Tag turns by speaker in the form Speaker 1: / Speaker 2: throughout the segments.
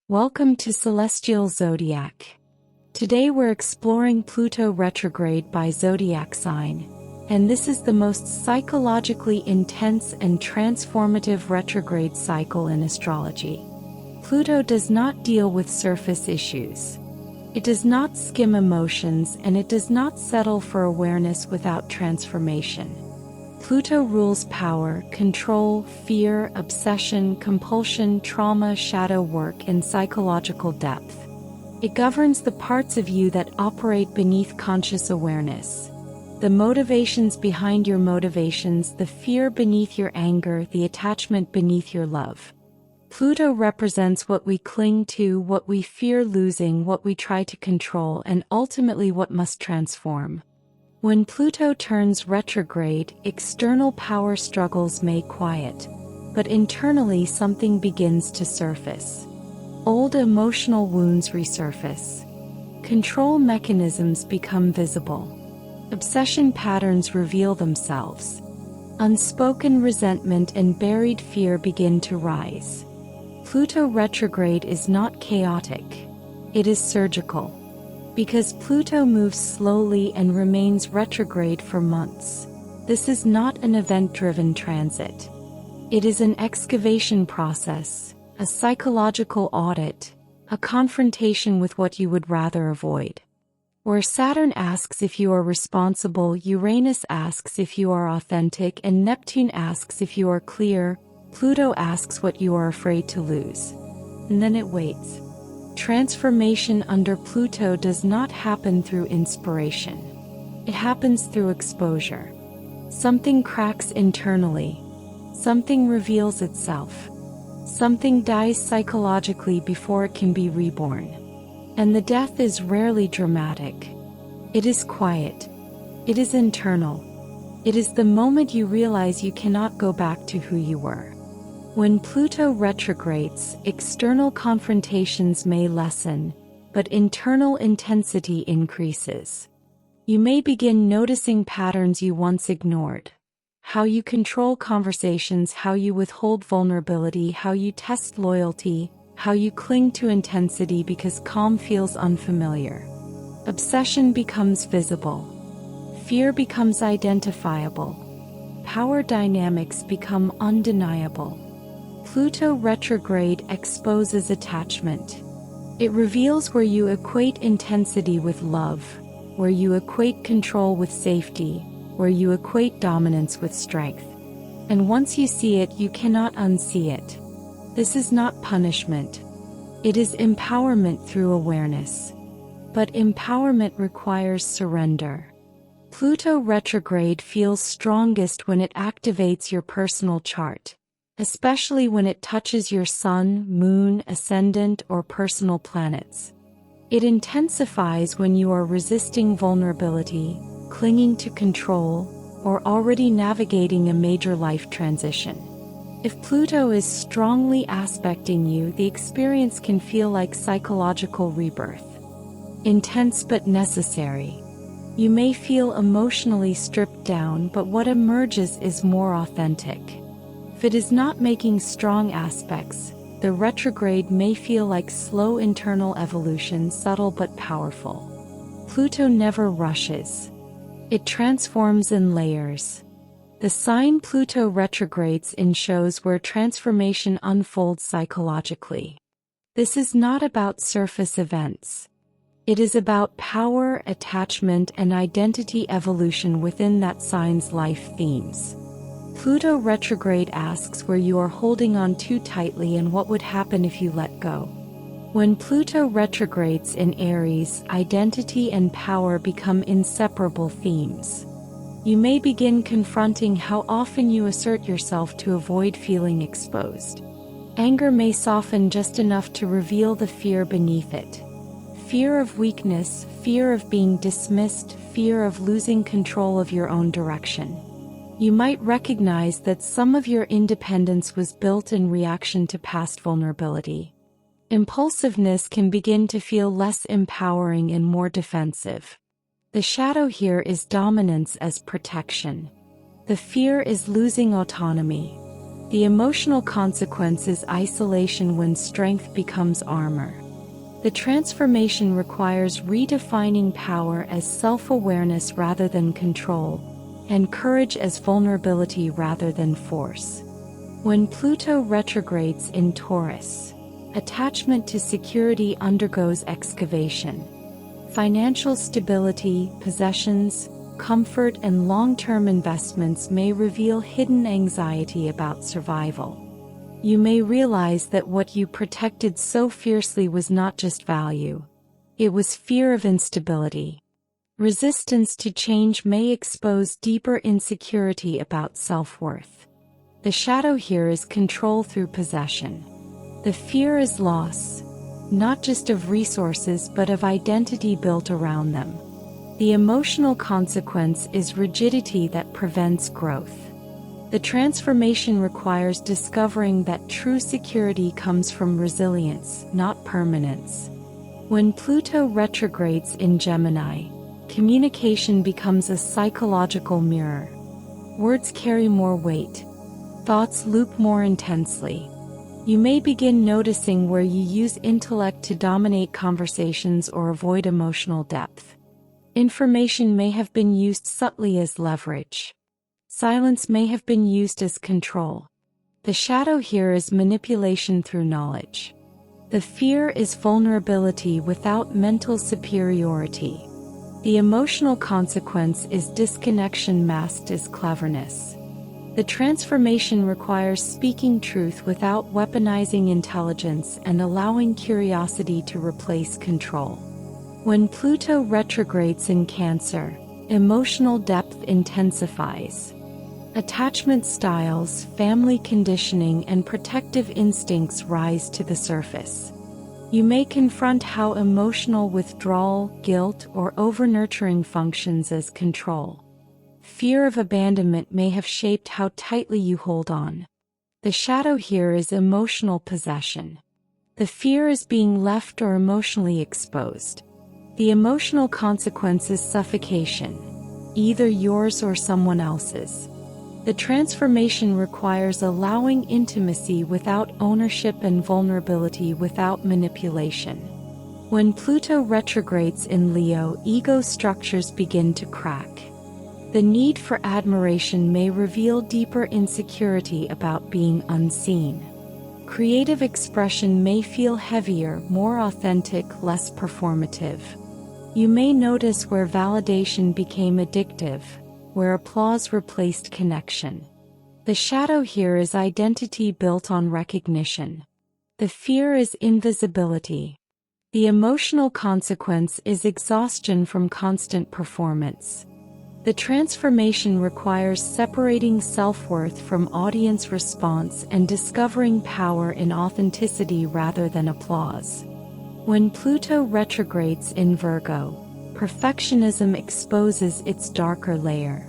Speaker 1: Welcome to Celestial Zodiac. Today we're exploring Pluto Retrograde by Zodiac sign, and this is the most psychologically intense and transformative retrograde cycle in astrology. Pluto does not deal with surface issues. It does not skim emotions, and it does not settle for awareness without transformation. Pluto rules power, control, fear, obsession, compulsion, trauma, shadow work, and psychological depth. It governs the parts of you that operate beneath conscious awareness. The motivations behind your motivations, the fear beneath your anger, the attachment beneath your love. Pluto represents what we cling to, what we fear losing, what we try to control, and ultimately what must transform. When Pluto turns retrograde, external power struggles may quiet, but internally something begins to surface. Old emotional wounds resurface. Control mechanisms become visible. Obsession patterns reveal themselves. Unspoken resentment and buried fear begin to rise. Pluto retrograde is not chaotic. It is surgical. Because Pluto moves slowly and remains retrograde for months, this is not an event-driven transit. It is an excavation process, a psychological audit, a confrontation with what you would rather avoid. Where Saturn asks if you are responsible, Uranus asks if you are authentic, and Neptune asks if you are clear, Pluto asks what you are afraid to lose. And then it waits. Transformation under Pluto does not happen through inspiration. It happens through exposure. Something cracks internally. Something reveals itself. Something dies psychologically before it can be reborn. And the death is rarely dramatic. It is quiet. It is internal. It is the moment you realize you cannot go back to who you were. When Pluto retrogrades, external confrontations may lessen, but internal intensity increases. You may begin noticing patterns you once ignored. How you control conversations, how you withhold vulnerability, how you test loyalty, how you cling to intensity because calm feels unfamiliar. Obsession becomes visible. Fear becomes identifiable. Power dynamics become undeniable. Pluto retrograde exposes attachment. It reveals where you equate intensity with love, where you equate control with safety, where you equate dominance with strength. And once you see it, you cannot unsee it. This is not punishment. It is empowerment through awareness. But empowerment requires surrender. Pluto retrograde feels strongest when it activates your personal chart, especially when it touches your sun, moon, ascendant, or personal planets. It intensifies when you are resisting vulnerability, clinging to control, or already navigating a major life transition. If Pluto is strongly aspecting you, the experience can feel like psychological rebirth. Intense but necessary. You may feel emotionally stripped down, but what emerges is more authentic. If it is not making strong aspects, the retrograde may feel like slow internal evolution, subtle but powerful. Pluto never rushes. It transforms in layers. The sign Pluto retrogrades in shows where transformation unfolds psychologically. This is not about surface events. It is about power, attachment, and identity evolution within that sign's life themes. Pluto retrograde asks where you are holding on too tightly and what would happen if you let go. When Pluto retrogrades in Aries, identity and power become inseparable themes. You may begin confronting how often you assert yourself to avoid feeling exposed. Anger may soften just enough to reveal the fear beneath it. Fear of weakness, fear of being dismissed, fear of losing control of your own direction. You might recognize that some of your independence was built in reaction to past vulnerability. Impulsiveness can begin to feel less empowering and more defensive. The shadow here is dominance as protection. The fear is losing autonomy. The emotional consequence is isolation when strength becomes armor. The transformation requires redefining power as self-awareness rather than control, and courage as vulnerability rather than force. When Pluto retrogrades in Taurus, attachment to security undergoes excavation. Financial stability, possessions, comfort, and long-term investments may reveal hidden anxiety about survival. You may realize that what you protected so fiercely was not just value. It was fear of instability. Resistance to change may expose deeper insecurity about self-worth. The shadow here is control through possession. The fear is loss, not just of resources but of identity built around them. The emotional consequence is rigidity that prevents growth. The transformation requires discovering that true security comes from resilience, not permanence. When Pluto retrogrades in Gemini, communication becomes a psychological mirror. Words carry more weight. Thoughts loop more intensely. You may begin noticing where you use intellect to dominate conversations or avoid emotional depth. Information may have been used subtly as leverage. Silence may have been used as control. The shadow here is manipulation through knowledge. The fear is vulnerability without mental superiority. The emotional consequence is disconnection masked as cleverness. The transformation requires speaking truth without weaponizing intelligence and allowing curiosity to replace control. When Pluto retrogrades in Cancer, emotional depth intensifies. Attachment styles, family conditioning, and protective instincts rise to the surface. You may confront how emotional withdrawal, guilt, or over-nurturing functions as control. Fear of abandonment may have shaped how tightly you hold on. The shadow here is emotional possession. The fear is being left or emotionally exposed. The emotional consequence is suffocation, either yours or someone else's. The transformation requires allowing intimacy without ownership and vulnerability without manipulation. When Pluto retrogrades in Leo, ego structures begin to crack. The need for admiration may reveal deeper insecurity about being unseen. Creative expression may feel heavier, more authentic, less performative. You may notice where validation became addictive, where applause replaced connection. The shadow here is identity built on recognition. The fear is invisibility. The emotional consequence is exhaustion from constant performance. The transformation requires separating self-worth from audience response and discovering power in authenticity rather than applause. When Pluto retrogrades in Virgo, perfectionism exposes its darker layer.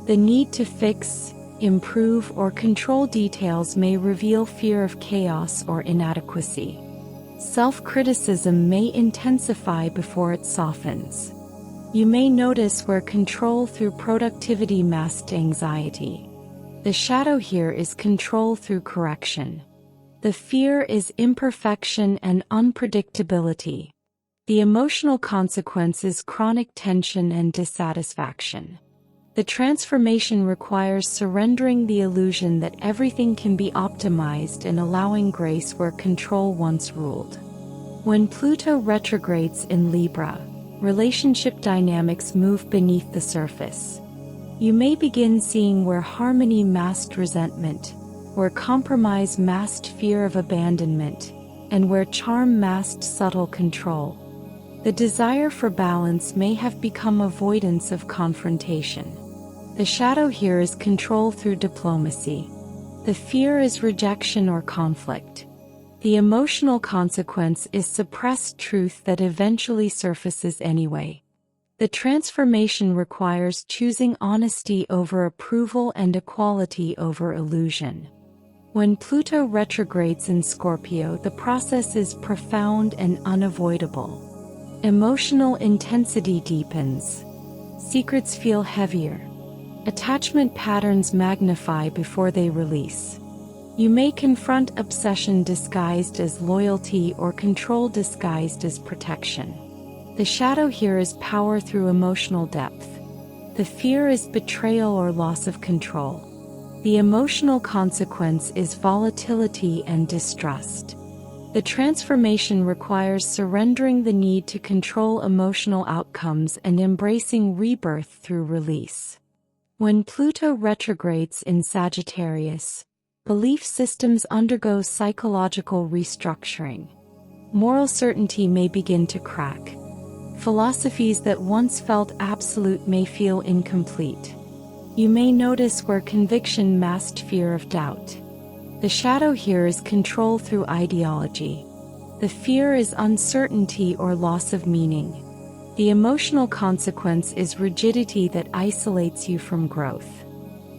Speaker 1: The need to fix, improve, or control details may reveal fear of chaos or inadequacy. Self-criticism may intensify before it softens. You may notice where control through productivity masked anxiety. The shadow here is control through correction. The fear is imperfection and unpredictability. The emotional consequence is chronic tension and dissatisfaction. The transformation requires surrendering the illusion that everything can be optimized and allowing grace where control once ruled. When Pluto retrogrades in Libra, relationship dynamics move beneath the surface. You may begin seeing where harmony masked resentment, where compromise masked fear of abandonment, and where charm masked subtle control. The desire for balance may have become avoidance of confrontation. The shadow here is control through diplomacy. The fear is rejection or conflict. The emotional consequence is suppressed truth that eventually surfaces anyway. The transformation requires choosing honesty over approval and equality over illusion. When Pluto retrogrades in Scorpio, the process is profound and unavoidable. Emotional intensity deepens. Secrets feel heavier. Attachment patterns magnify before they release. You may confront obsession disguised as loyalty or control disguised as protection. The shadow here is power through emotional depth. The fear is betrayal or loss of control. The emotional consequence is volatility and distrust. The transformation requires surrendering the need to control emotional outcomes and embracing rebirth through release. When Pluto retrogrades in Sagittarius, belief systems undergo psychological restructuring. Moral certainty may begin to crack. Philosophies that once felt absolute may feel incomplete. You may notice where conviction masked fear of doubt. The shadow here is control through ideology. The fear is uncertainty or loss of meaning. The emotional consequence is rigidity that isolates you from growth.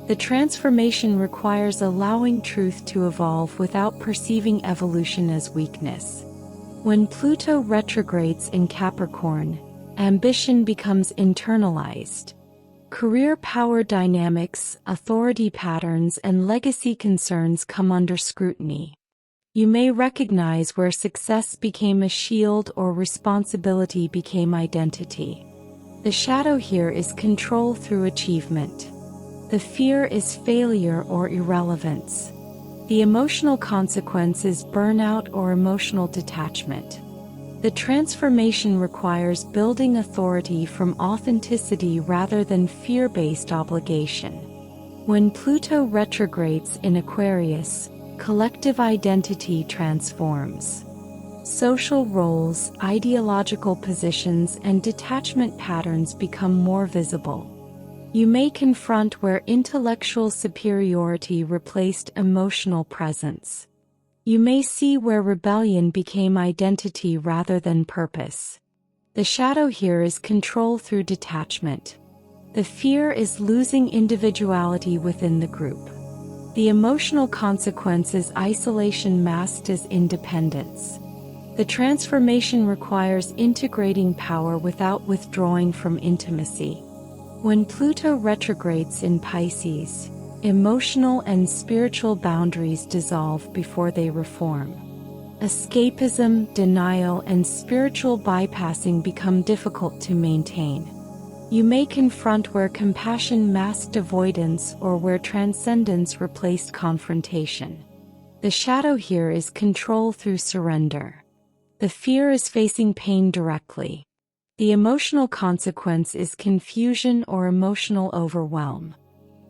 Speaker 1: The transformation requires allowing truth to evolve without perceiving evolution as weakness. When Pluto retrogrades in Capricorn, ambition becomes internalized. Career power dynamics, authority patterns, and legacy concerns come under scrutiny. You may recognize where success became a shield or responsibility became identity. The shadow here is control through achievement. The fear is failure or irrelevance. The emotional consequence is burnout or emotional detachment. The transformation requires building authority from authenticity rather than fear-based obligation. When Pluto retrogrades in Aquarius, collective identity transforms. Social roles, ideological positions, and detachment patterns become more visible. You may confront where intellectual superiority replaced emotional presence. You may see where rebellion became identity rather than purpose. The shadow here is control through detachment. The fear is losing individuality within the group. The emotional consequence is isolation masked as independence. The transformation requires integrating power without withdrawing from intimacy. When Pluto retrogrades in Pisces, emotional and spiritual boundaries dissolve before they reform. Escapism, denial, and spiritual bypassing become difficult to maintain. You may confront where compassion masked avoidance or where transcendence replaced confrontation. The shadow here is control through surrender. The fear is facing pain directly. The emotional consequence is confusion or emotional overwhelm.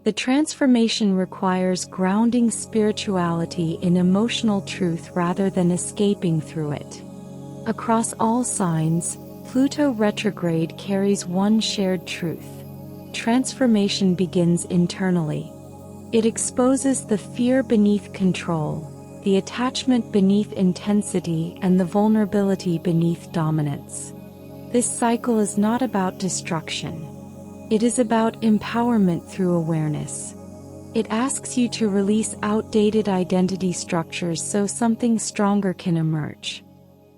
Speaker 1: The transformation requires grounding spirituality in emotional truth rather than escaping through it. Across all signs, Pluto retrograde carries one shared truth. Transformation begins internally. It exposes the fear beneath control, the attachment beneath intensity, and the vulnerability beneath dominance. This cycle is not about destruction. It is about empowerment through awareness. It asks you to release outdated identity structures so something stronger can emerge.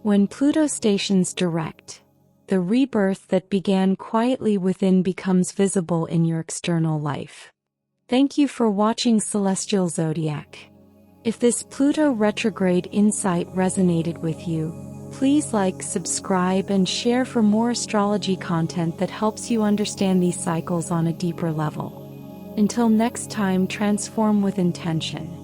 Speaker 1: When Pluto stations direct, the rebirth that began quietly within becomes visible in your external life. Thank you for watching Celestial Zodiac. If this Pluto retrograde insight resonated with you, please like, subscribe, and share for more astrology content that helps you understand these cycles on a deeper level. Until next time, transform with intention.